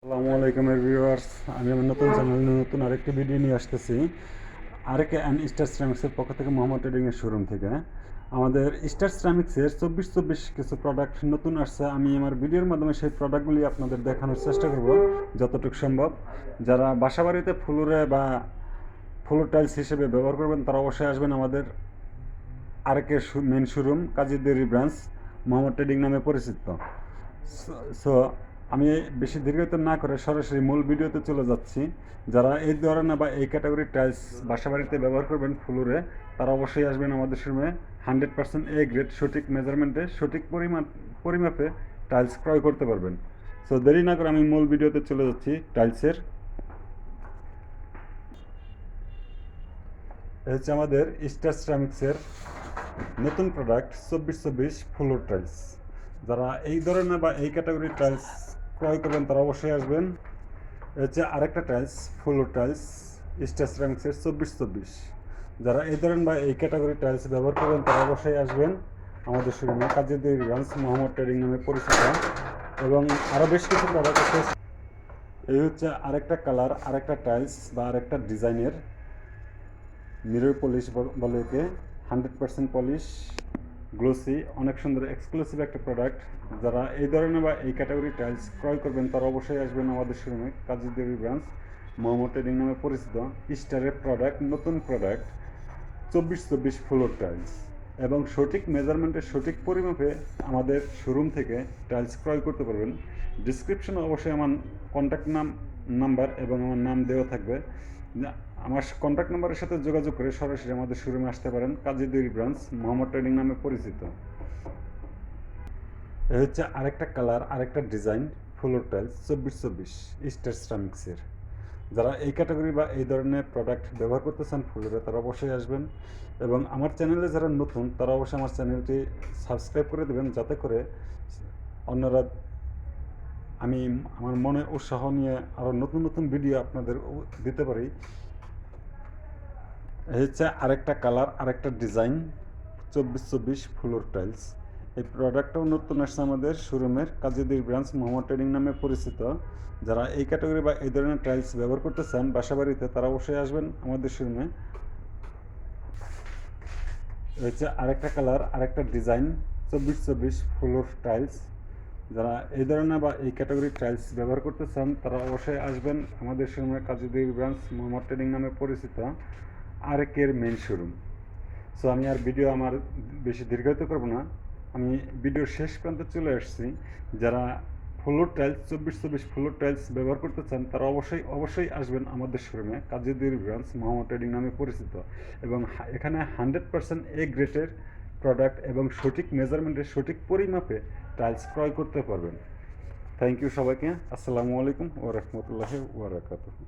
আসসালামু আলাইকুম ভিউয়ার্স, আমি আমার নতুন চ্যানেল নতুন আরেকটি ভিডিও নিয়ে আসতেছি। আরেকে অ্যান্ড স্টার সিরামিক্সের পক্ষ থেকে মোহাম্মদ ট্রেডিংয়ের শোরুম থেকে আমাদের স্টার সিরামিক্সের 24 কিছু প্রোডাক্ট নতুন আসছে। আমি আমার ভিডিওর মাধ্যমে সেই প্রোডাক্টগুলি আপনাদের দেখানোর চেষ্টা করব যতটুকু সম্ভব। যারা বাসাবাড়িতে ফ্লোরে বা ফ্লোর টাইলস হিসেবে ব্যবহার করবেন তারা অবশ্যই আসবেন আমাদের আরেকে মেন শোরুম কাজীদেরি ব্রাঞ্চ, মোহাম্মদ ট্রেডিং নামে পরিচিত। সো আমি বেশি দীর্ঘায়িত না করে সরাসরি মূল ভিডিওতে চলে যাচ্ছি। যারা এই ধরনের বা এই ক্যাটাগরির টাইলস বাসাবাড়িতে ব্যবহার করবেন ফ্লোরে, তারা অবশ্যই আসবেন আমাদের শোরুমে। 100% এ গ্রেড সঠিক মেজারমেন্টে সঠিক পরিমাপে টাইলস ক্রয় করতে পারবেন। সো দেরি না করে আমি মূল ভিডিওতে চলে যাচ্ছি। টাইলসের হচ্ছে আমাদের স্টার সিরামিক্সের নতুন প্রোডাক্ট 24 ফ্লোর টাইলস। যারা এই ধরনের বা এই ক্যাটাগরির টাইলস ক্রয় করবেন তারা অবশ্যই আসবেন। হচ্ছে আরেকটা টাইলস ফ্লোর টাইলস স্টার সিরামিক্সের 24। যারা এই ধরনের বা এই ক্যাটাগরির টাইলস ব্যবহার করবেন তারা অবশ্যই আসবেন আমাদের শোরুমে কাজীদের ব্রাঞ্চ, মোহাম্মদ ট্রেডিং নামে পরিচিত। এবং আরও বেশ কিছু প্রোডাক্ট আছে। এই হচ্ছে আরেকটা কালার, আরেকটা টাইলস বা আরেকটা ডিজাইনের মিরর পলিশ বলে একে। 100% পলিশ, গ্লোসি, অনেক সুন্দর এক্সক্লুসিভ একটা প্রোডাক্ট। যারা এই ধরনের বা এই ক্যাটাগরি টাইলস ক্রয় করবেন তারা অবশ্যই আসবেন আমাদের শোরুমে কাজীদেবী ব্রাঞ্চ, মোহাম্মদ ট্রেডিং নামে পরিচিত। স্টারের প্রোডাক্ট, নতুন প্রোডাক্ট 24 ফ্লোর টাইলস এবং সঠিক মেজারমেন্টের সঠিক পরিমাপে আমাদের শোরুম থেকে টাইলস ক্রয় করতে পারবেন। ডিসক্রিপশনে অবশ্যই আমার কন্ট্যাক্ট নাম্বার এবং আমার নাম দেওয়া থাকবে। আমার কন্ট্যাক্ট নাম্বারের সাথে যোগাযোগ করে সরাসরি আমাদের শোরুমে আসতে পারেন কাজীদেবী ব্রাঞ্চ, মোহাম্মদ ট্রেডিং নামে পরিচিত। এ হচ্ছে আরেকটা কালার, আরেকটা ডিজাইন ফ্লোর টাইলস 24 স্টার সিরামিক্সের। যারা এই ক্যাটাগরি বা এই ধরনের প্রোডাক্ট ব্যবহার করতে চান ফ্লোরে তারা অবশ্যই আসবেন। এবং আমার চ্যানেলে যারা নতুন তারা অবশ্যই আমার চ্যানেলটি সাবস্ক্রাইব করে দেবেন, যাতে করে অন্যরা আমি আমার মনে উৎসাহ নিয়ে আরও নতুন নতুন ভিডিও আপনাদের দিতে পারি। এই হচ্ছে আরেকটা কালার, আরেকটা ডিজাইন 24 ফ্লোর টাইলস। এই প্রোডাক্টটাও নতুন আসছে আমাদের শোরুমের কাজীদের ব্রাঞ্চ, মোহাম্মদ ট্রেডিং নামে পরিচিত। যারা এই ক্যাটাগরি বা এই ধরনের টাইলস ব্যবহার করতে চান বাসাবাড়িতে তারা অবশ্যই আসবেন আমাদের শোরুমে। হচ্ছে আরেকটা কালার, আরেকটা ডিজাইন 24 ফ্লোর টাইলস। যারা এই ধরনের বা এই ক্যাটাগরির টাইলস ব্যবহার করতে চান তারা অবশ্যই আসবেন আমাদের শোরুমে কাজীদের ব্রাঞ্চ, মোহাম্মদ ট্রেডিং নামে পরিচিত আরেকের মেন শোরুম। সো আমি আর ভিডিও আমার বেশি দীর্ঘায়িত করব না, আমি ভিডিওর শেষ প্রান্তে চলে আসছি। যারা ফ্লোর টাইলস 24 ফ্লোর টাইলস ব্যবহার করতে চান তারা অবশ্যই আসবেন আমাদের শোরুমে কাজীদের ব্রাঞ্চ, মোহাম্মদ ট্রেডিং নামে পরিচিত। এবং এখানে 100% এ গ্রেডের প্রোডাক্ট এবং সঠিক মেজারমেন্টের সঠিক পরিমাপে টাইলস ক্রয় করতে পারবেন। থ্যাংক ইউ সবাইকে। আসসালামু আলাইকুম ওয়া রাহমাতুল্লাহি ওয়া বারাকাতুহু।